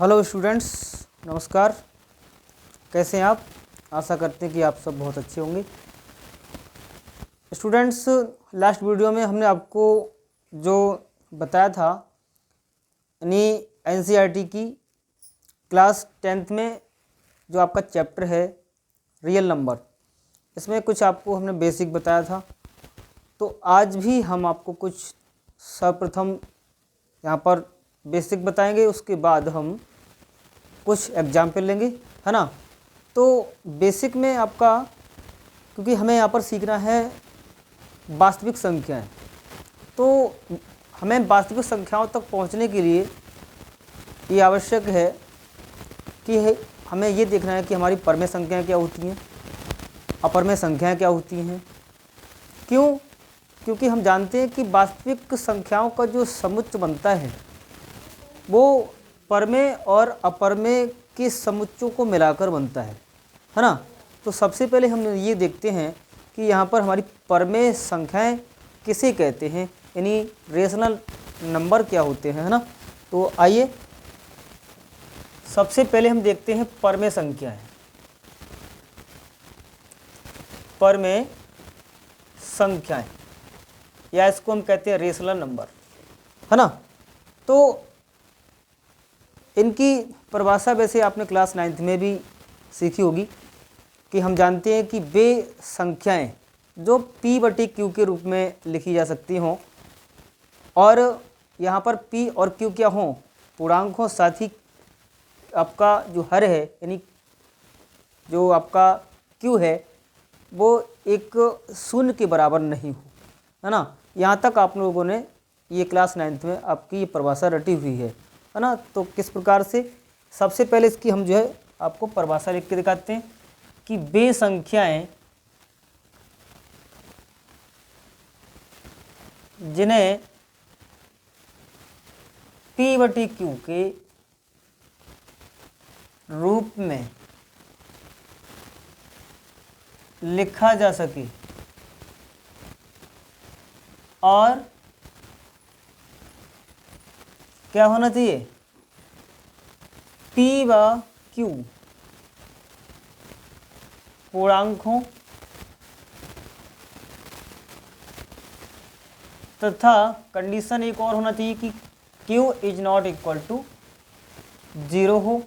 Hello students, नमस्कार। कैसे हैं आप? आशा करते हैं कि आप सब बहुत अच्छे होंगे। स्टूडेंट्स, लास्ट वीडियो में हमने आपको जो बताया था यानी एनसीईआरटी की क्लास 10th में जो आपका चैप्टर है रियल नंबर, इसमें कुछ आपको हमने बेसिक बताया था। तो आज भी हम आपको कुछ सर्वप्रथम यहाँ पर बेसिक बताएंगे, उसके बाद हम कुछ एग्जाम्पल लेंगे, है ना। तो बेसिक में आपका, क्योंकि हमें यहाँ पर सीखना है वास्तविक संख्याएं, तो हमें वास्तविक संख्याओं तक पहुँचने के लिए ये आवश्यक है कि हमें ये देखना है कि हमारी परमेय संख्याएं क्या होती हैं, अपरमेय संख्याएं क्या होती हैं। क्यों? क्योंकि हम जानते हैं कि वास्तविक संख्याओं का जो समुच्चय बनता है वो परमेय और अपरमेय के समुच्चयों को मिलाकर बनता है ना। तो सबसे पहले हम ये देखते हैं कि यहाँ पर हमारी परमेय संख्याएं किसे कहते हैं, यानी रेशनल नंबर क्या होते हैं, है ना। तो आइए सबसे पहले हम देखते हैं परमेय संख्याएं। परमेय संख्याएं या इसको हम कहते हैं रेशनल नंबर, है ना। तो इनकी परिभाषा वैसे आपने क्लास 9th में भी सीखी होगी कि हम जानते हैं कि वे संख्याएं जो P/Q के रूप में लिखी जा सकती हों, और यहाँ पर P और Q क्या हों, पूर्णांक हों, साथ ही आपका जो हर है यानी जो आपका Q है वो एक शून्य के बराबर नहीं हो, है ना। यहाँ तक आप लोगों ने ये क्लास 9th में आपकी ये परिभाषा रटी हुई है ना। तो किस प्रकार से, सबसे पहले इसकी हम जो है आपको परिभाषा लिख के दिखाते हैं कि वे संख्याएं जिन्हें P/Q के रूप में लिखा जा सके और क्या होना चाहिए, P/Q पूर्णांक हो तथा कंडीशन एक और होना चाहिए कि Q is not equal to 0 हो,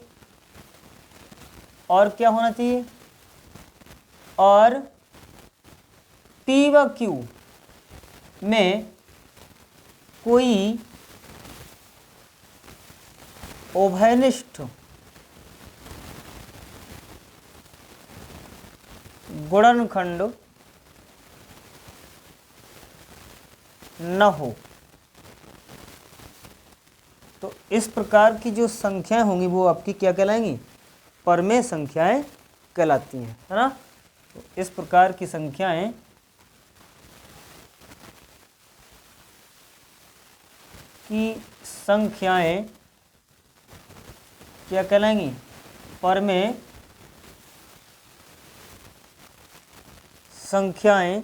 और क्या होना चाहिए, और P/Q में कोई उभयनिष्ठ गुणनखंड न हो। तो इस प्रकार की जो संख्याएं होंगी वो आपकी क्या कहलाएंगी, परमेय संख्याएं कहलाती हैं, है ना। तो इस प्रकार की संख्याएं क्या कहलाएंगी, परमेय संख्याएं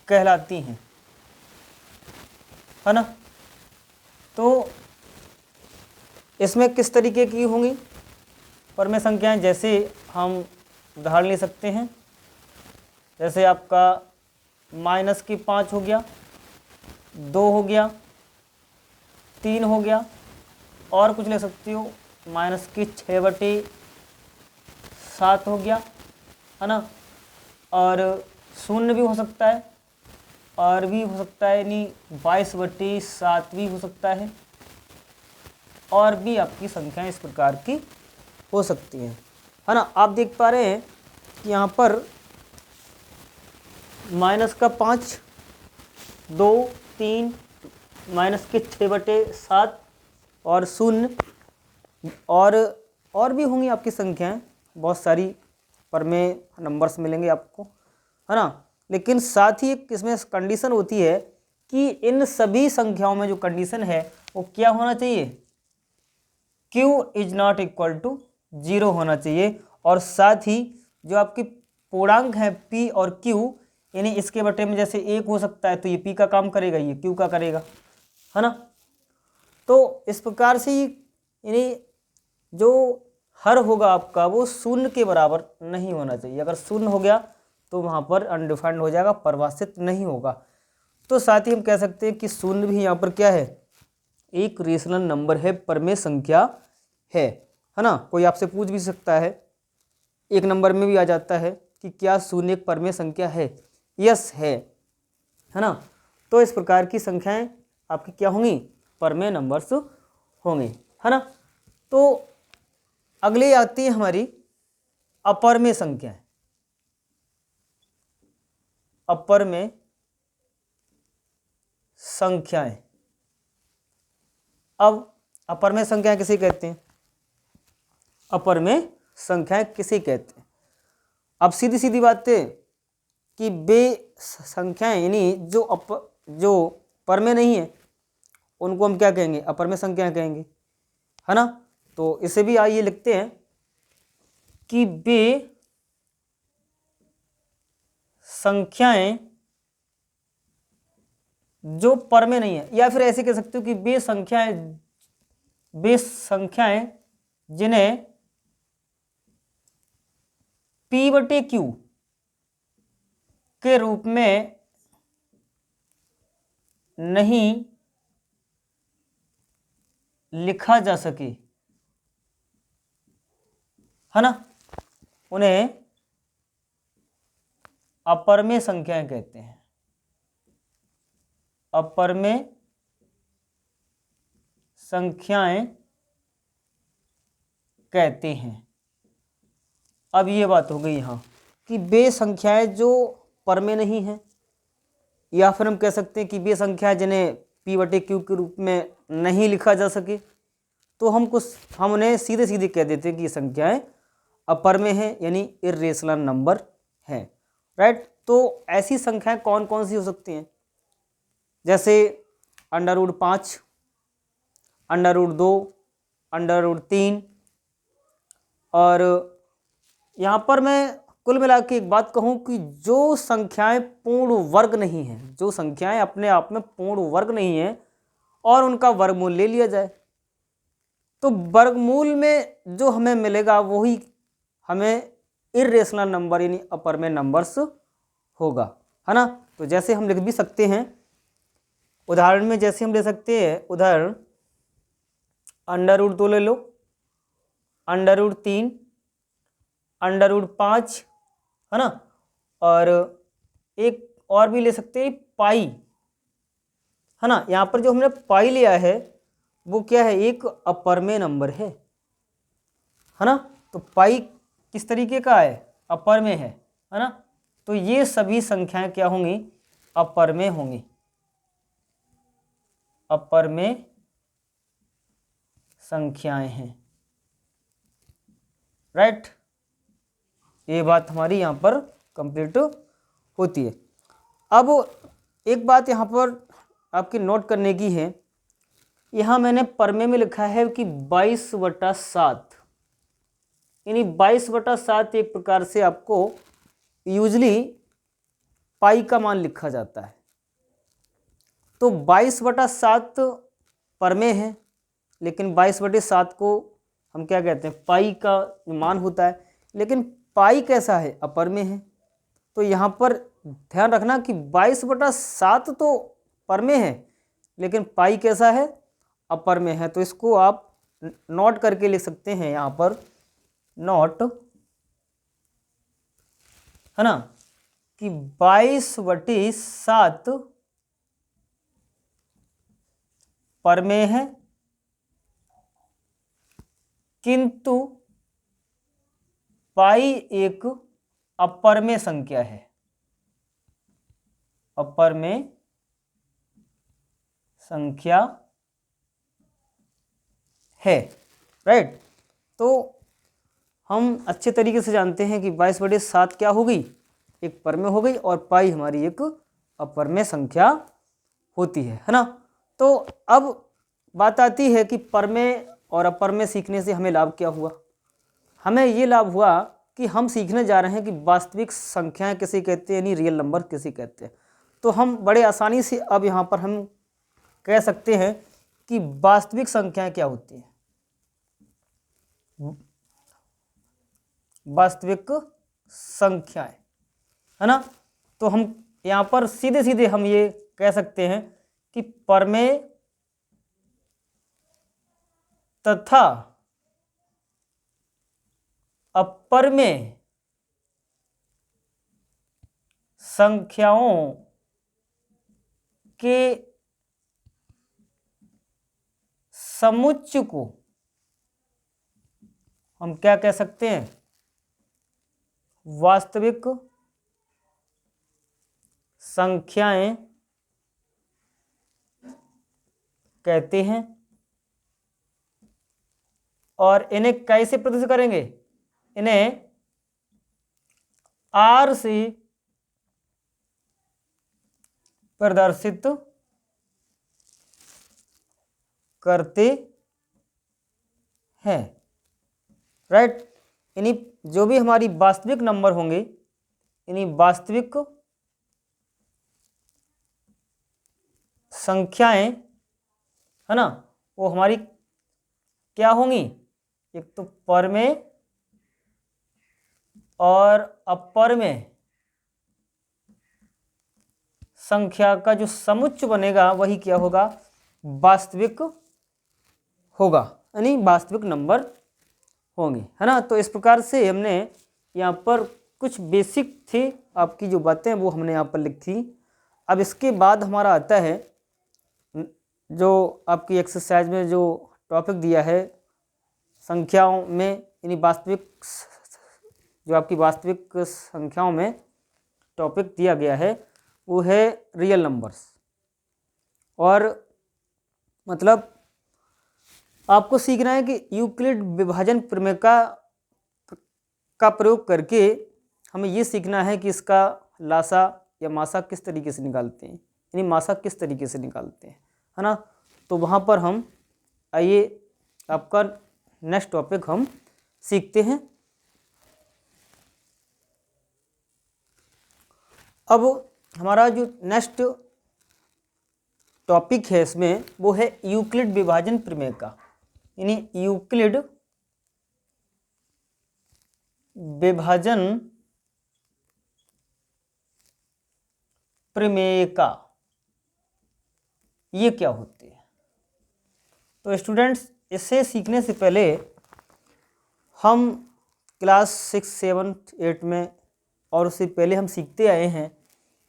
कहलाती हैं, है ना। तो इसमें किस तरीके की होंगी परमेय संख्याएं, जैसे हम उदाहरण ले सकते हैं। जैसे आपका -5 हो गया, 2 हो गया, 3 हो गया, और कुछ ले सकती हो -6/7 हो गया, है ना। और 0 भी हो सकता है, और भी हो सकता है, यानी 22/7 भी हो सकता है, और भी आपकी संख्याएं इस प्रकार की हो सकती हैं, है ना। आप देख पा रहे हैं कि यहाँ पर -5, 2, 3, -6/7 और 0, और भी होंगी आपकी संख्याएं, बहुत सारी परमेय नंबर्स मिलेंगे आपको, है ना। लेकिन साथ ही एक इसमें कंडीशन होती है कि इन सभी संख्याओं में जो कंडीशन है वो क्या होना चाहिए, Q is not equal to 0 होना चाहिए, और साथ ही जो आपकी पूर्णांक है P और Q, यानी इसके बटे में जैसे 1 हो सकता है तो ये P का काम करेगा, ये Q का करेगा, है ना। तो इस प्रकार से यानी जो हर होगा आपका वो शून्य के बराबर नहीं होना चाहिए। अगर शून्य हो गया तो वहाँ पर अनडिफाइंड हो जाएगा, परिभाषित नहीं होगा। तो साथ ही हम कह सकते हैं कि शून्य भी यहाँ पर क्या है, एक रेशनल नंबर है, परमेय संख्या है ना। कोई आपसे पूछ भी सकता है, एक नंबर में भी आ जाता है कि क्या शून्य एक परमेय संख्या है, यस है ना। तो इस प्रकार की संख्याएं आपकी क्या होंगी, परमेय नंबर्स होंगे, है ना। तो अगली आती है हमारी अपरमेय संख्याएं। अपरमेय संख्याएं, अब अपरमेय संख्याएं किसे कहते हैं, अपरमेय संख्याएं किसे कहते हैं। अब सीधी सीधी बात है कि बे संख्याएं यानी जो परमेय नहीं है उनको हम क्या कहेंगे, अपरमेय संख्याएं कहेंगे, है ना। तो इसे भी आइए लिखते हैं कि बे संख्याएं जो परमेय नहीं है, या फिर ऐसे कह सकते हो कि बे संख्याएं जिन्हें P/Q के रूप में नहीं लिखा जा सके, है ना, उन्हें अपरमेय संख्याएं कहते हैं। अपरमेय संख्याएं कहते हैं। अब ये बात हो गई यहाँ कि बे संख्याएं जो परमेय नहीं है, या फिर हम कह सकते हैं कि बे संख्याएं जिन्हें P/Q के रूप में नहीं लिखा जा सके, तो हम उन्हें सीधे सीधे कह देते हैं कि ये संख्याएं अपरमेय हैं, यानी इर्रेशनल नंबर हैं, राइट। तो ऐसी संख्याएं कौन कौन सी हो सकती हैं, जैसे √5, √2, √3। और यहाँ पर मैं कुल मिला के एक बात कहूँ कि जो संख्याएं पूर्ण वर्ग नहीं हैं, जो संख्याएं अपने आप में पूर्ण वर्ग नहीं हैं और उनका वर्गमूल ले लिया जाए, तो वर्गमूल में जो हमें मिलेगा वही हमें इर्रेशनल नंबर यानी अपरमेय नंबर्स होगा, है ना। तो जैसे हम लिख भी सकते हैं उदाहरण में, जैसे हम ले सकते हैं उदाहरण √2 ले लो, √3, √5, है ना। और एक और भी ले सकते हैं पाई, है ना। यहाँ पर जो हमने पाई लिया है वो क्या है, एक अपरमेय नंबर है ना। तो पाई किस तरीके का है, अपरमेय है ना। तो ये सभी संख्याएं क्या होंगी, अपरमेय होंगी, अपरमेय संख्याएं हैं, राइट। ये बात हमारी यहाँ पर कंप्लीट होती है। अब एक बात यहाँ पर आपकी नोट करने की है, यहाँ मैंने परमेय में लिखा है कि 22/7, यानी 22/7 एक प्रकार से आपको यूजली पाई का मान लिखा जाता है। तो 22/7 परमेय है, लेकिन 22/7 को हम क्या कहते हैं, पाई का मान होता है, लेकिन पाई कैसा है, अपरमेय है। तो यहाँ पर ध्यान रखना कि 22/7 तो परमेय है, लेकिन पाई कैसा है, अपरमेय है। तो इसको आप नोट करके लिख सकते हैं यहाँ पर, नोट, है ना, कि 22/7 परमेय है, किंतु पाई एक अपरमेय संख्या है, अपरमेय संख्या है, राइट। तो हम अच्छे तरीके से जानते हैं कि 22/7 क्या हो गई, एक परमेय हो गई, और पाई हमारी एक अपरमेय संख्या होती है ना। तो अब बात आती है कि परमेय और अपरमेय सीखने से हमें लाभ क्या हुआ। हमें ये लाभ हुआ कि हम सीखने जा रहे हैं कि वास्तविक संख्याएं किसे कहते हैं, यानी रियल नंबर किसे कहते हैं। तो हम बड़े आसानी से अब यहाँ पर हम कह सकते हैं कि वास्तविक संख्याएं क्या होती हैं। वास्तविक संख्याएं, है ना। तो हम यहाँ पर सीधे सीधे हम ये कह सकते हैं कि परमेय तथा अपरमेय संख्याओं के समुच्चय को हम क्या कह सकते हैं, वास्तविक संख्याएं कहते हैं। और इन्हें कैसे प्रदर्शित करेंगे, इन्हें आर से प्रदर्शित करते हैं, राइट। यानी जो भी हमारी वास्तविक नंबर होंगे, यानी वास्तविक संख्याएं, है ना, वो हमारी क्या होंगी, एक तो परमेय और अपरमेय संख्या का जो समुच्चय बनेगा वही क्या होगा, वास्तविक होगा, यानी वास्तविक नंबर होंगे, है ना। तो इस प्रकार से हमने यहाँ पर कुछ बेसिक थी आपकी जो बातें वो हमने यहाँ पर लिखी। अब इसके बाद हमारा आता है जो आपकी एक्सरसाइज में जो टॉपिक दिया है संख्याओं में, यानी वास्तविक जो आपकी वास्तविक संख्याओं में टॉपिक दिया गया है वो है रियल नंबर्स। और मतलब आपको सीखना है कि यूक्लिड विभाजन प्रमेय का प्रयोग करके हमें ये सीखना है कि इसका लासा या मासा किस तरीके से निकालते हैं, यानी मासा किस तरीके से निकालते हैं, है ना। तो वहाँ पर हम आइए आपका नेक्स्ट टॉपिक हम सीखते हैं। अब हमारा जो नेक्स्ट टॉपिक है इसमें वो है यूक्लिड विभाजन प्रमेय का, यानी यूक्लिड विभाजन प्रमेय का ये क्या होती है। तो स्टूडेंट्स इसे सीखने से पहले हम क्लास 6, 7, 8 में और उससे पहले हम सीखते आए हैं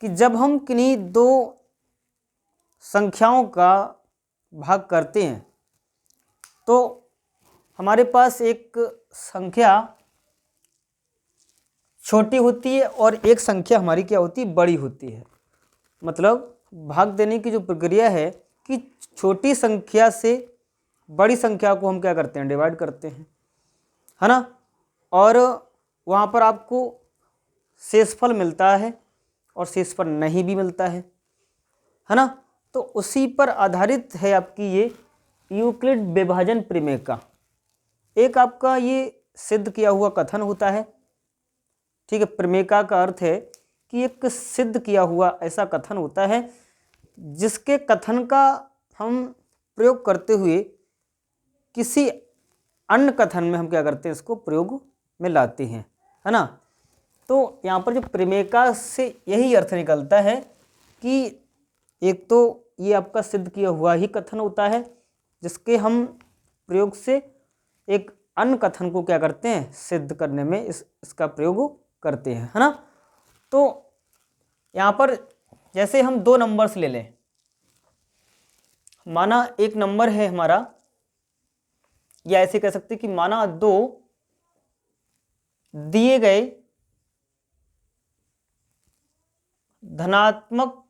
कि जब हम किन्हीं दो संख्याओं का भाग करते हैं तो हमारे पास एक संख्या छोटी होती है और एक संख्या हमारी क्या होती है, बड़ी होती है। मतलब भाग देने की जो प्रक्रिया है कि छोटी संख्या से बड़ी संख्या को हम क्या करते हैं, डिवाइड करते हैं, है ना। और वहाँ पर आपको शेषफल मिलता है और शेषफल नहीं भी मिलता है ना। तो उसी पर आधारित है आपकी ये यूक्लिड विभाजन प्रमेय का एक आपका ये सिद्ध किया हुआ कथन होता है, ठीक है। प्रमेय का अर्थ है कि एक सिद्ध किया हुआ ऐसा कथन होता है जिसके कथन का हम प्रयोग करते हुए किसी अन्य कथन में हम क्या करते हैं, इसको प्रयोग में लाते हैं, है ना। तो यहाँ पर जो प्रमेय का से यही अर्थ निकलता है कि एक तो ये आपका सिद्ध किया हुआ ही कथन होता है जिसके हम प्रयोग से एक अन्य कथन को क्या करते हैं, सिद्ध करने में इसका प्रयोग करते हैं, है ना। तो यहाँ पर जैसे हम दो नंबर्स ले लें, माना एक नंबर है हमारा, या ऐसे कह सकते हैं कि माना दो दिए गए धनात्मक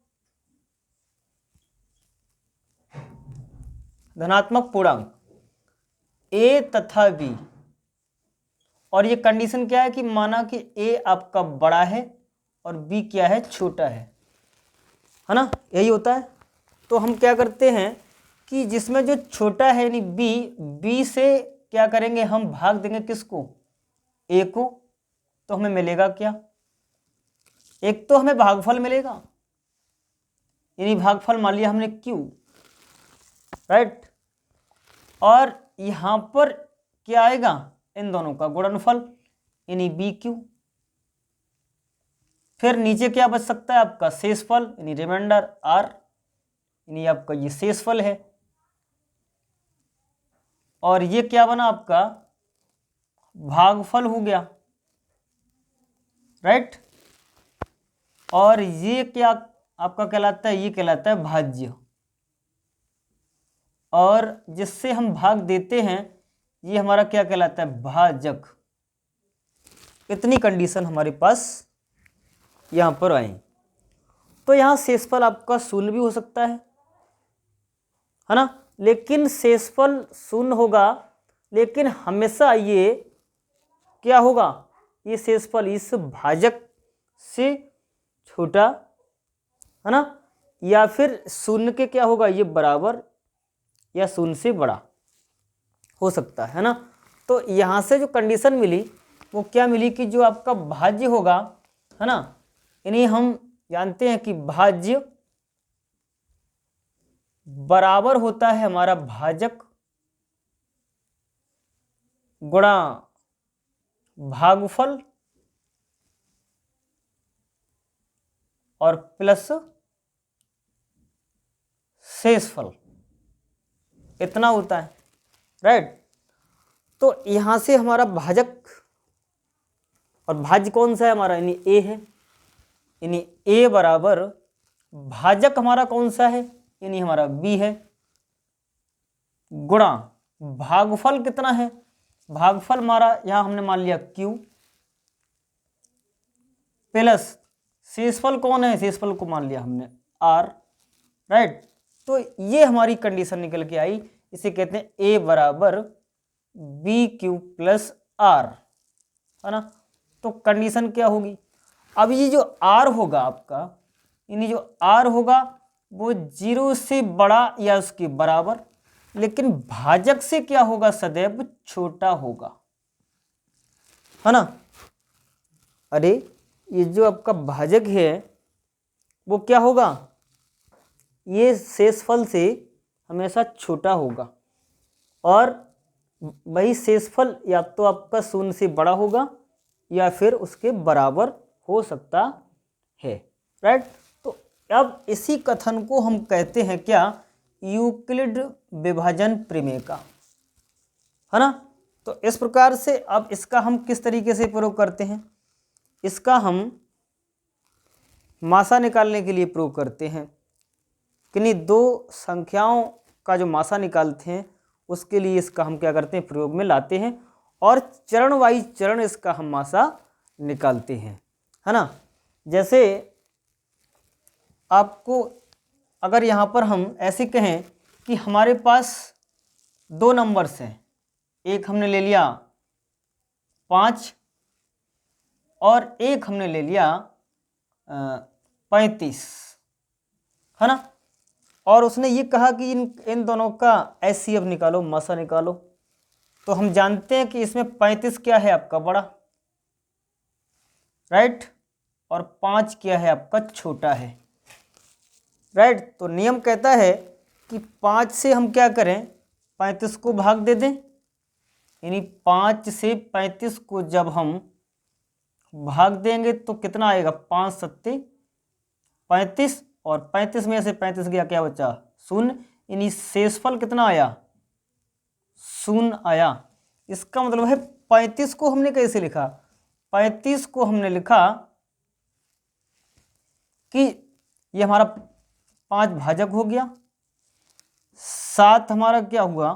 पूर्णांक a तथा b, और ये कंडीशन क्या है कि माना कि a आपका बड़ा है और b क्या है, छोटा है ना, यही होता है। तो हम क्या करते हैं कि जिसमें जो छोटा है यानी b से क्या करेंगे, हम भाग देंगे किसको, a को। तो हमें मिलेगा क्या, एक तो हमें भागफल मिलेगा, यानी भागफल मान लिया हमने q, राइट। और यहाँ पर क्या आएगा, इन दोनों का गुणनफल यानी BQ। फिर नीचे क्या बच सकता है आपका शेषफल यानी रिमाइंडर R, यानी आपका ये शेषफल है। और ये क्या बना आपका भागफल हो गया, राइट। और ये क्या आपका कहलाता है, ये कहलाता है भाज्य। और जिससे हम भाग देते हैं ये हमारा क्या कहलाता है, भाजक। इतनी कंडीशन हमारे पास यहाँ पर आई। तो यहाँ शेषफल आपका शून्य भी हो सकता है ना, लेकिन शेषफल शून्य होगा, लेकिन हमेशा ये क्या होगा, ये शेषफल इस भाजक से छोटा है ना, या फिर शून्य के क्या होगा, ये बराबर या शून्य से बड़ा हो सकता है ना। तो यहाँ से जो कंडीशन मिली वो क्या मिली कि जो आपका भाज्य होगा है ना, यानी हम जानते हैं कि भाज्य बराबर होता है हमारा भाजक गुणा भागफल और प्लस शेषफल, इतना होता है, राइट। तो यहां से हमारा भाजक और भाज्य कौन सा है हमारा, यानी A है, यानी A बराबर भाजक हमारा कौन सा है, यानी हमारा B है, गुणा भागफल कितना है, भागफल हमारा यहां हमने मान लिया Q, प्लस शेषफल कौन है, शेषफल को मान लिया हमने R, राइट। तो ये हमारी कंडीशन निकल के आई, इसे कहते हैं A बराबर BQ प्लस R, है ना। तो कंडीशन क्या होगी, अब ये जो R होगा आपका, यानी जो R होगा वो 0 से बड़ा या उसके बराबर, लेकिन भाजक से क्या होगा, सदैव छोटा होगा, है ना। अरे ये जो आपका भाजक है वो क्या होगा, ये शेषफल से हमेशा छोटा होगा, और वही शेषफल या तो आपका शून्य से बड़ा होगा या फिर उसके बराबर हो सकता है, राइट। तो अब इसी कथन को हम कहते हैं क्या, यूक्लिड विभाजन प्रमेय का, है ना। तो इस प्रकार से अब इसका हम किस तरीके से प्रयोग करते हैं, इसका हम मासा निकालने के लिए प्रयोग करते हैं, किन्हीं दो संख्याओं का जो मासा निकालते हैं उसके लिए इसका हम क्या करते हैं, प्रयोग में लाते हैं, और चरण वाइज चरण इसका हम मासा निकालते हैं, है ना। जैसे आपको अगर यहाँ पर हम ऐसे कहें कि हमारे पास दो नंबर्स हैं, एक हमने ले लिया 5 और एक हमने ले लिया 35, है ना। और उसने ये कहा कि इन दोनों का HCF निकालो, मासा निकालो। तो हम जानते हैं कि इसमें 35 क्या है आपका बड़ा, राइट, और 5 क्या है आपका छोटा है, राइट। तो नियम कहता है कि 5 से हम क्या करें, 35 को भाग दे दें, यानी 5 से 35 को जब हम भाग देंगे तो कितना आएगा, 5 सत्ते 35, और 35 में से 35 गया, क्या बचा, शून्य, यानी शेषफल कितना आया, शून्य आया। इसका मतलब है 35 को हमने कैसे लिखा, 35 को हमने लिखा कि ये हमारा 5 भाजक हो गया, 7 हमारा क्या हुआ,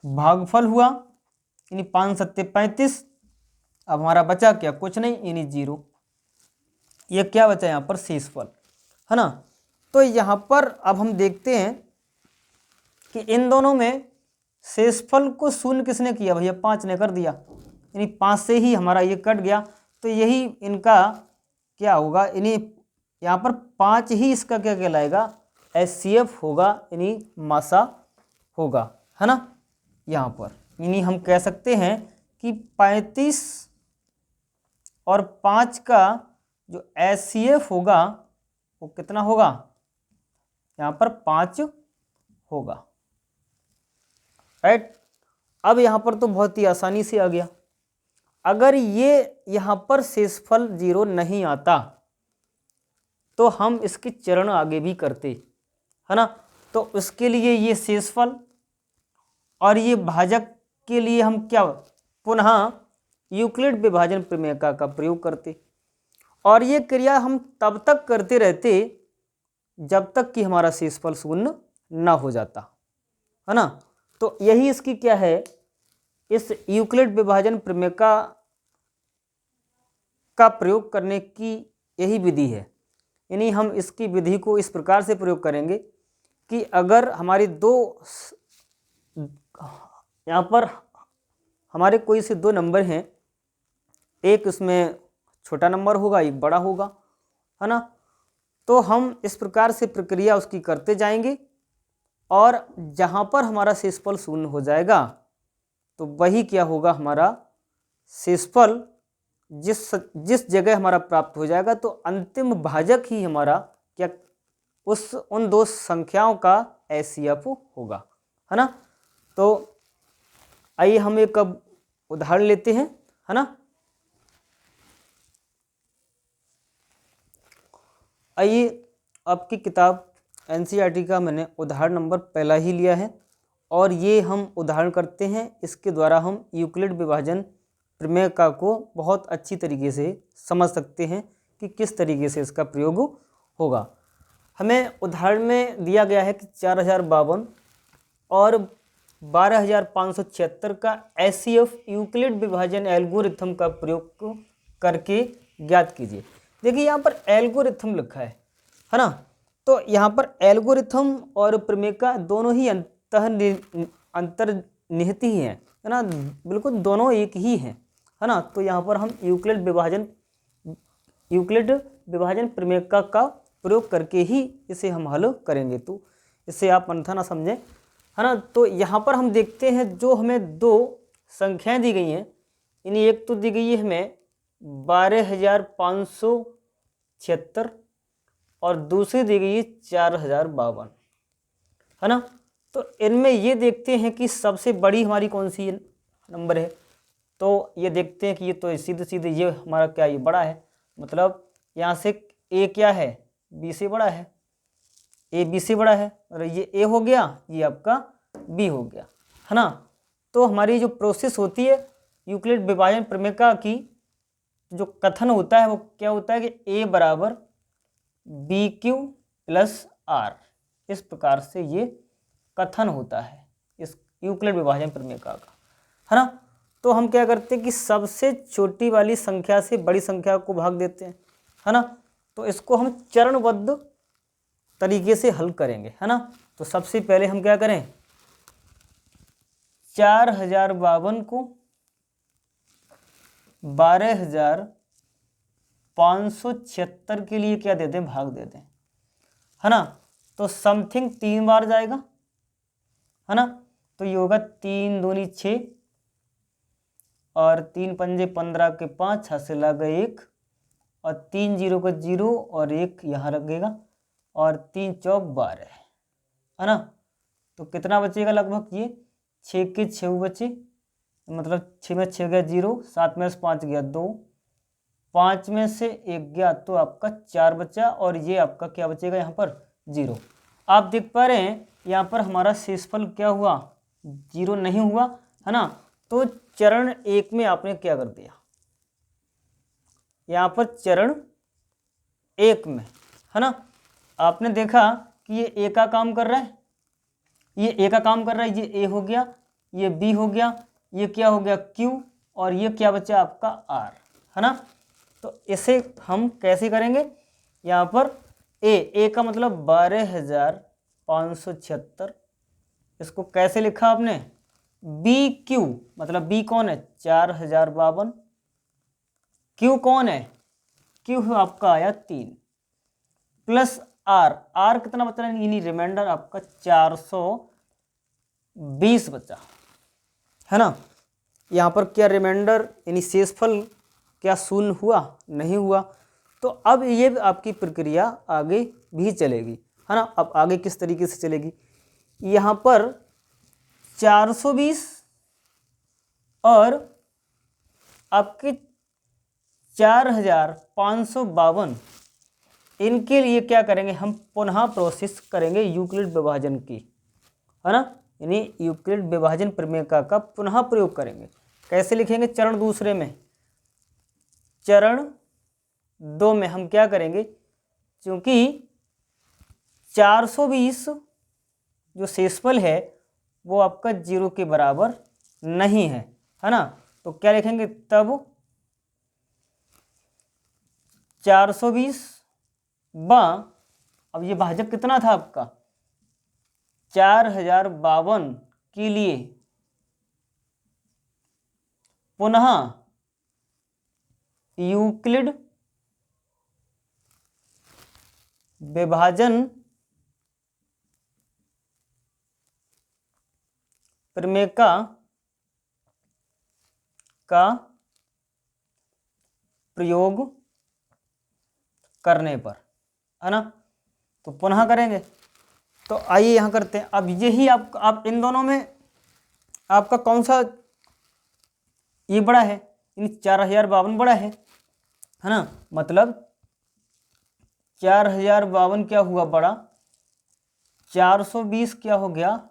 भागफल हुआ, यानी 5 सत्ते 35। अब हमारा बचा क्या, कुछ नहीं, यानी 0। ये क्या बचा यहाँ पर, शेषफल, है ना। तो यहाँ पर अब हम देखते हैं कि इन दोनों में शेषफल को शून्य किसने किया, भैया 5 ने कर दिया, यानी 5 से ही हमारा ये कट गया। तो यही इनका क्या होगा, यानी यहाँ पर 5 ही इसका क्या कहलाएगा, HCF होगा, यानी मासा होगा, है ना। यहाँ पर यानी हम कह सकते हैं कि 35 और 5 का जो HCF होगा वो कितना होगा, यहाँ पर 5 होगा, राइट। अब यहाँ पर तो बहुत ही आसानी से आ गया। अगर ये यहाँ पर शेषफल 0 नहीं आता तो हम इसके चरण आगे भी करते, है ना। तो उसके लिए ये शेषफल और ये भाजक के लिए हम क्या पुनः यूक्लिड विभाजन प्रमेयका का प्रयोग करते, और ये क्रिया हम तब तक करते रहते जब तक कि हमारा शेषफल शून्य ना हो जाता, है ना। तो यही इसकी क्या है, इस यूक्लिड विभाजन प्रमेयका का प्रयोग करने की यही विधि है। यानी हम इसकी विधि को इस प्रकार से प्रयोग करेंगे कि अगर हमारी यहाँ पर हमारे कोई से 2 नंबर हैं, एक उसमें छोटा नंबर होगा, एक बड़ा होगा, है ना। तो हम इस प्रकार से प्रक्रिया उसकी करते जाएंगे और जहाँ पर हमारा शेषफल शून्य हो जाएगा तो वही क्या होगा, हमारा शेषफल जिस जगह हमारा प्राप्त हो जाएगा तो अंतिम भाजक ही हमारा क्या उन 2 संख्याओं का HCF होगा, है ना। तो आइए हम एक अब उदाहरण लेते हैं, है ना। आइए, आपकी किताब NCERT का मैंने उदाहरण नंबर पहला ही लिया है और ये हम उदाहरण करते हैं। इसके द्वारा हम यूक्लिड विभाजन प्रमेयका को बहुत अच्छी तरीके से समझ सकते हैं कि किस तरीके से इसका प्रयोग होगा। हमें उदाहरण में दिया गया है कि 4052 और 12576 का HCF यूक्लिड विभाजन एल्गोरिथम का प्रयोग करके ज्ञात कीजिए। देखिए यहाँ पर एल्गोरिथम लिखा है ना। तो यहाँ पर एल्गोरिथम और प्रमेयका दोनों ही अंतर्निहित ही हैं, है ना, बिल्कुल दोनों एक ही हैं, है ना। तो यहाँ पर हम यूक्लिड विभाजन प्रमेयका का प्रयोग करके ही इसे हम हल करेंगे। तो इसे आप अन्यथा ना समझें, है ना। तो यहाँ पर हम देखते हैं जो हमें 2 संख्याएं दी गई हैं, यानी एक तो दी गई है हमें 12576 और दूसरी दी गई है 4052, है ना। तो इनमें ये देखते हैं कि सबसे बड़ी हमारी कौन सी नंबर है। तो ये देखते हैं कि ये तो सीधे सीधे ये हमारा क्या, ये बड़ा है, मतलब यहाँ से A क्या है, B से बड़ा है, A B से बड़ा है, और ये A हो गया, ये आपका B हो गया, है ना। तो हमारी जो प्रोसेस होती है यूक्लिड विभाजन प्रमेयका की, जो कथन होता है वो क्या होता है कि A बराबर BQ प्लस R, इस प्रकार से ये कथन होता है इस यूक्लिड विभाजन प्रमेयका का, है ना। तो हम क्या करते हैं कि सबसे छोटी वाली संख्या से बड़ी संख्या को भाग देते हैं, है ना। तो इसको हम चरणबद्ध तरीके से हल करेंगे, है ना। तो सबसे पहले हम क्या करें, 4052 को 12576 के लिए क्या देते हैं, भाग देते हैं, है ना। तो समथिंग 3 बार जाएगा, है ना। तो ये होगा 3 दूनी 6 और 3 पंजे 15 के 5, हासिल आ गए 1 और 3 0 का 0 और 1 यहाँ लगेगा और 3 चौक 12, है ना। तो कितना बचेगा लगभग, ये 6 के 6 बचे, मतलब 6 में 6 गया 0, 7 में से 5 गया 2, 5 में से 1 गया तो आपका 4 बचा और ये आपका क्या बचेगा यहाँ पर 0। आप देख पा रहे हैं यहाँ पर हमारा शेषफल क्या हुआ, 0 नहीं हुआ, है ना। तो चरण 1 में आपने क्या कर दिया, यहाँ पर चरण 1 में, है ना, आपने देखा कि ये A का काम कर रहा है, ये A का काम कर रहा है, ये A हो गया, ये B हो गया, ये क्या हो गया Q और ये क्या बचा आपका R, है ना। तो इसे हम कैसे करेंगे, यहाँ पर A का मतलब 12576, इसको कैसे लिखा आपने, BQ मतलब B कौन है 4052, Q कौन है, Q आपका आया 3 प्लस R कितना बचा, यानी रिमाइंडर आपका 420 बचा, है ना। यहाँ पर क्या रिमाइंडर यानी शेषफल क्या शून्य हुआ, नहीं हुआ। तो अब ये आपकी प्रक्रिया आगे भी चलेगी, है ना। अब आगे किस तरीके से चलेगी, यहाँ पर 420 और आपके 4552 इनके लिए क्या करेंगे हम, पुनः प्रोसेस करेंगे यूक्लिड विभाजन की, है ना, यानी यूक्लिड विभाजन प्रमेय का पुनः प्रयोग करेंगे। कैसे लिखेंगे, चरण दूसरे में, चरण 2 में हम क्या करेंगे, क्योंकि 420 जो शेषफल है वो आपका 0 के बराबर नहीं है ना, तो क्या लिखेंगे तब 420 अब ये भाजक कितना था आपका 4052 के लिए पुनः यूक्लिड विभाजन प्रमेय का प्रयोग करने पर, है ना, तो पुनः करेंगे। तो आइए यहाँ करते हैं। अब यही आप इन दोनों में आपका कौन सा ये बड़ा है, इन 4052 बड़ा है ना, मतलब 4052 क्या हुआ बड़ा, 420 क्या हो गया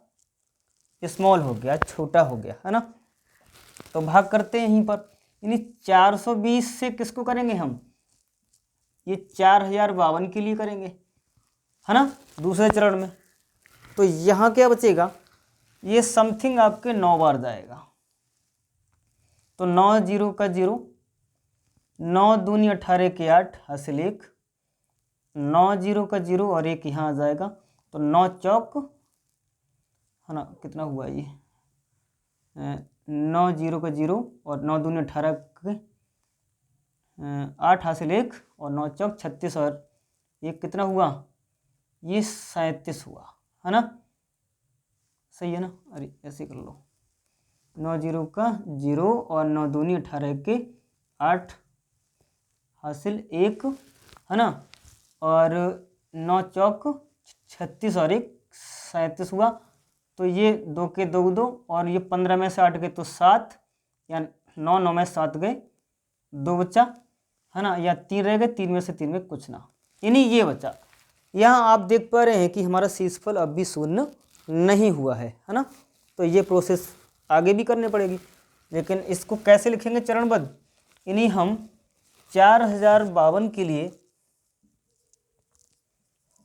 स्मॉल हो गया, छोटा हो गया, है ना। तो भाग करते हैं यहीं पर, यानी 420 से किसको करेंगे हम, ये 4052 के लिए करेंगे, है ना, दूसरे चरण में। तो यहाँ क्या बचेगा, ये समथिंग आपके 9 बार जाएगा, तो 9 0 का 0, 9 दूनी 18 के 8 हासिल 1, 9 0 का 0 और 1 यहाँ आ जाएगा, तो 9 चौक, है ना, कितना हुआ ये 9 0 का 0 और 9 दूनी 18 के 8 हासिल 1 और 9 चौक 36 और 1 कितना हुआ, ये 37 हुआ, है ना, सही है ना। अरे ऐसे कर लो, 9 0 का 0 और 9 दूनी 18 के 8 हासिल 1, है ना, और 9 चौक 36 और 1 37 हुआ। तो ये 2 के 2 2 और ये 15 में से 8 गए तो 7, या 9 9 में 7 गए 2 बच्चा, है ना, या 3 रह गए, 3 में से 3 में कुछ ना, यानी ये बच्चा। यहाँ आप देख पा रहे हैं कि हमारा शेषफल अब भी शून्य नहीं हुआ है ना। तो ये प्रोसेस आगे भी करनी पड़ेगी, लेकिन इसको कैसे लिखेंगे चरणबद्ध, यानी हम 4052 के लिए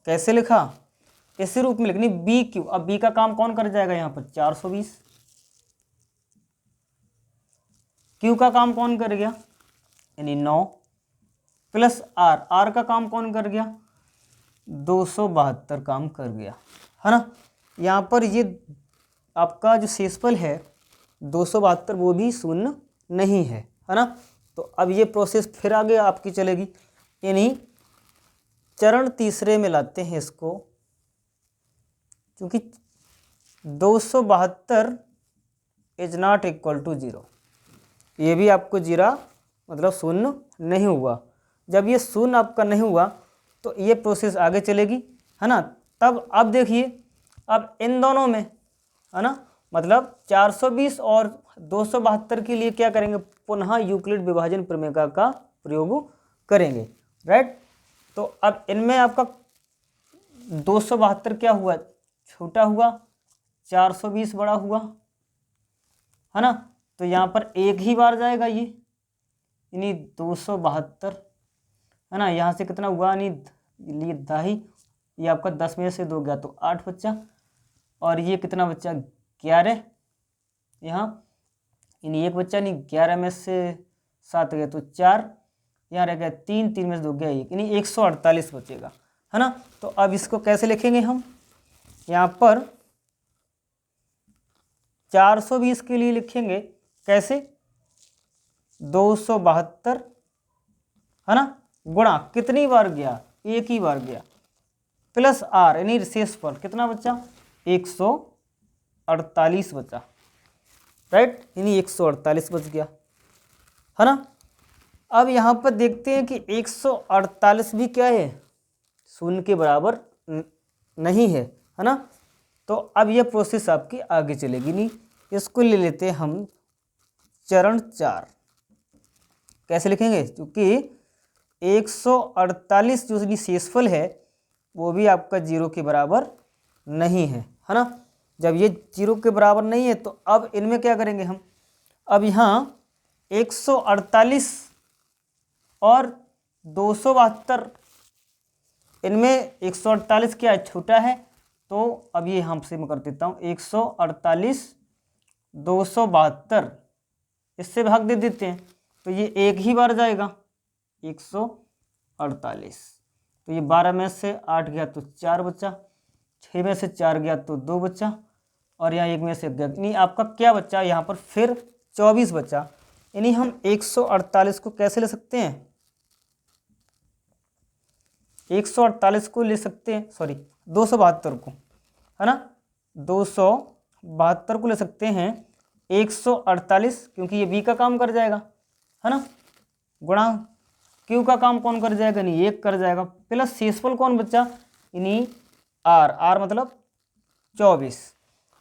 कैसे लिखा, इसी रूप में लिखनी बी क्यू। अब बी का काम कौन कर जाएगा यहाँ पर 420, क्यू का काम कौन कर गया यानी 9 प्लस आर, आर का काम कौन कर गया 272 काम कर गया, है ना। यहाँ पर ये आपका जो शेषफल है 272 वो भी शून्य नहीं है ना। तो अब ये प्रोसेस फिर आगे आपकी चलेगी, यानी चरण तीसरे में लाते हैं इसको, क्योंकि 272 इज नॉट इक्वल टू 0, ये भी आपको जीरा मतलब शून्य नहीं हुआ। जब ये शून्य आपका नहीं हुआ तो ये प्रोसेस आगे चलेगी, है ना। तब अब देखिए, अब इन दोनों में, है ना, मतलब 420 और 272 के लिए क्या करेंगे, पुनः यूक्लिड विभाजन प्रमेय का प्रयोग करेंगे, राइट। तो अब इनमें आपका 272 क्या हुआ छोटा हुआ, 420 बड़ा हुआ, है ना। तो यहाँ पर एक ही बार जाएगा ये, यानी 272, है ना। यहाँ से कितना हुआ, यानी ये दाही, ये आपका 10 में से 2 गया तो 8 बच्चा, और ये कितना बच्चा 11 यहाँ, यानी 1 बच्चा, नहीं 11 में से 7 गया तो 4, यहाँ रह गया 3, 3 में से 2 गया 1, यानी 148 बचेगा, है ना। तो अब इसको कैसे लिखेंगे हम, यहाँ पर 420 के लिए लिखेंगे कैसे 272, है ना, गुणा कितनी बार गया एक ही बार गया, प्लस आर यानी शेषफल कितना बचा 148 बचा, राइट, यानी 148 बच गया, है ना। अब यहाँ पर देखते हैं कि 148 भी क्या है शून्य के बराबर नहीं है, है ना। तो अब ये प्रोसेस आपकी आगे चलेगी नहीं। इसको ले लेते हैं हम चरण 4। कैसे लिखेंगे? क्योंकि 148 जो शेषफल है वो भी आपका 0 के बराबर नहीं है ना। जब ये 0 के बराबर नहीं है तो अब इनमें क्या करेंगे हम? अब यहाँ 148 और 272, इनमें 148 क्या है? छोटा है। तो अब ये यहाँ से मैं कर देता हूँ 148 272, इससे भाग दे देते हैं तो ये एक ही बार जाएगा 148। तो ये 12 में से 8 गया तो 4 बचा, 6 में से 4 गया तो 2 बचा, और यहाँ 1 में से गया, यानी आपका क्या बचा यहाँ पर? फिर 24 बचा। यानी हम 148 को कैसे ले सकते हैं? 148 को ले सकते हैं, सॉरी 272 को, है ना, 272 को ले सकते हैं 148, क्योंकि ये बी का काम कर जाएगा, है ना, गुणा क्यू का काम कौन कर जाएगा? नहीं, 1 कर जाएगा, प्लस शेषफल कौन बचा? यानी आर, आर मतलब 24,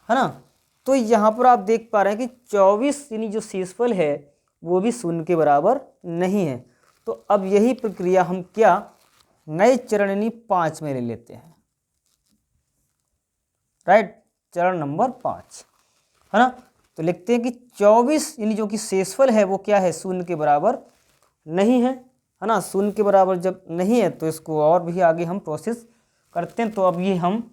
है ना। तो यहाँ पर आप देख पा रहे हैं कि 24 यानी जो शेषफल है वो भी 0 के बराबर नहीं है। तो अब यही प्रक्रिया हम क्या नए चरण यानी 5 में ले लेते हैं, राइट, चरण नंबर 5, है ना। तो लिखते हैं कि 24 यानी जो कि शेषफल है वो क्या है? 0 के बराबर नहीं है, है ना। 0 के बराबर जब नहीं है तो इसको और भी आगे हम प्रोसेस करते हैं। तो अब ये हम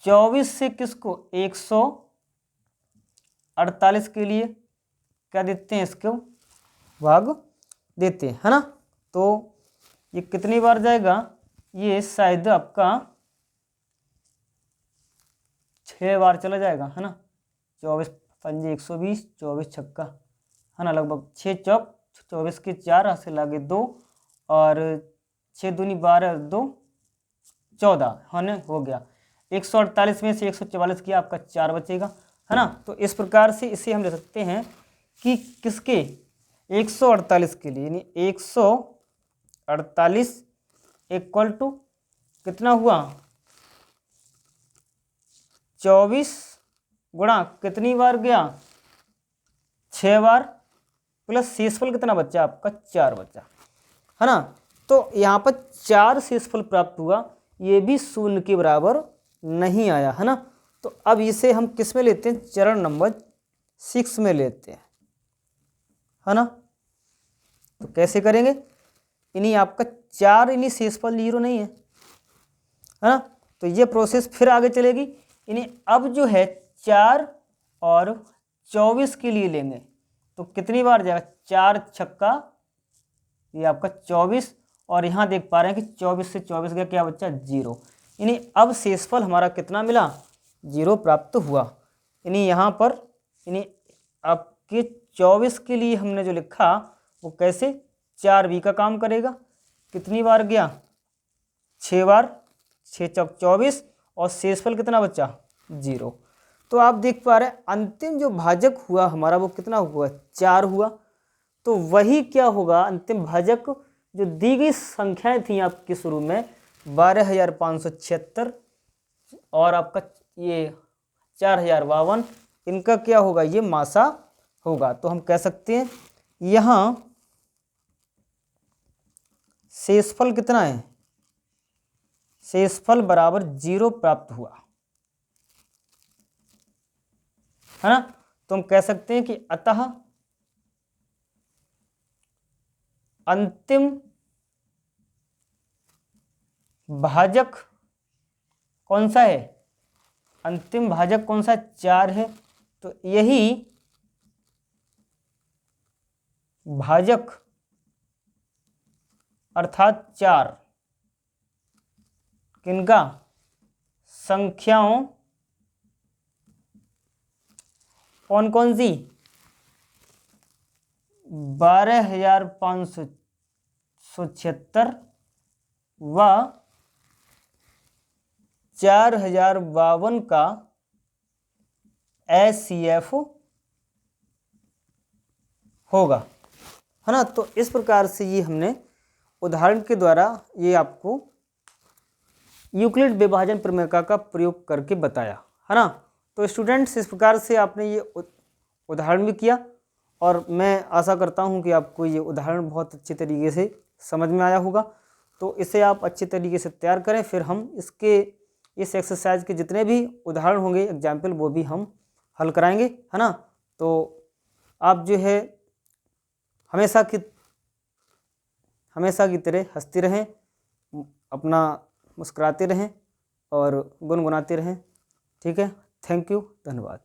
24 से किसको 148 के लिए क्या देते हैं? इसको भाग देते हैं, है ना। तो ये कितनी बार जाएगा? ये शायद आपका 6 बार चला जाएगा, है ना। 24 पंजे 120, 24 छक्का, है ना, लगभग 6 चौक 24 के 4 हाथ से लागे 2, और 6 दूनी 12 2 14, है हो गया। 148 में से 144 किया, आपका 4 बचेगा, है ना। तो इस प्रकार से इसे हम ले सकते हैं कि किसके 148 के लिए, यानी 148 इक्वल टू कितना हुआ? 24 गुणा कितनी बार गया? 6 बार, प्लस शेषफल कितना बचा? आपका 4 बचा, है ना। तो यहाँ पर 4 शेषफल प्राप्त हुआ, ये भी 0 के बराबर नहीं आया, है ना। तो अब इसे हम किस में लेते हैं? चरण नंबर 6 में लेते हैं, है ना। तो कैसे करेंगे? यानी आपका 4 यानी शेषफल 0 नहीं है ना। तो ये प्रोसेस फिर आगे चलेगी। यानी अब जो है 4 और 24 के लिए लेंगे तो कितनी बार जाएगा? 4 छक्का, ये आपका 24, और यहाँ देख पा रहे हैं कि 24 से 24 का क्या बच्चा? 0। यानी अब शेषफल हमारा कितना मिला? 0 प्राप्त हुआ। यानी यहाँ पर यानी आपके 24 के लिए हमने जो लिखा वो कैसे? 4 बी का काम करेगा, कितनी बार गया? 6 बार, 6 चौक 24, और शेषफल कितना बचा? 0। तो आप देख पा रहे हैं अंतिम जो भाजक हुआ हमारा वो कितना हुआ? 4 हुआ। तो वही क्या होगा? अंतिम भाजक जो दी गई संख्याएं थी आपकी शुरू में 12,576 और आपका ये 4,052, इनका क्या होगा? ये मासा होगा। तो हम कह सकते हैं यहाँ शेषफल कितना है? शेषफल बराबर 0 प्राप्त हुआ, है ना। तो हम कह सकते हैं कि अतः अंतिम भाजक कौन सा है? अंतिम भाजक कौन सा? 4 है। तो यही भाजक अर्थात 4 किनका? संख्याओं कौन कौन सी? 12,576 व 4,052 का HCF होगा, है ना। तो इस प्रकार से ये हमने उदाहरण के द्वारा ये आपको यूक्लिड विभाजन प्रमेय का प्रयोग करके बताया, है ना। तो स्टूडेंट्स, इस प्रकार से आपने ये उदाहरण भी किया और मैं आशा करता हूँ कि आपको ये उदाहरण बहुत अच्छे तरीके से समझ में आया होगा। तो इसे आप अच्छे तरीके से तैयार करें, फिर हम इस एक्सरसाइज के जितने भी उदाहरण होंगे एग्जाम्पल वो भी हम हल कराएंगे, है ना। तो आप जो है हमेशा की तरह हंसते रहें, अपना मुस्कुराते रहें और गुनगुनाते रहें। ठीक है, थैंक यू, धन्यवाद।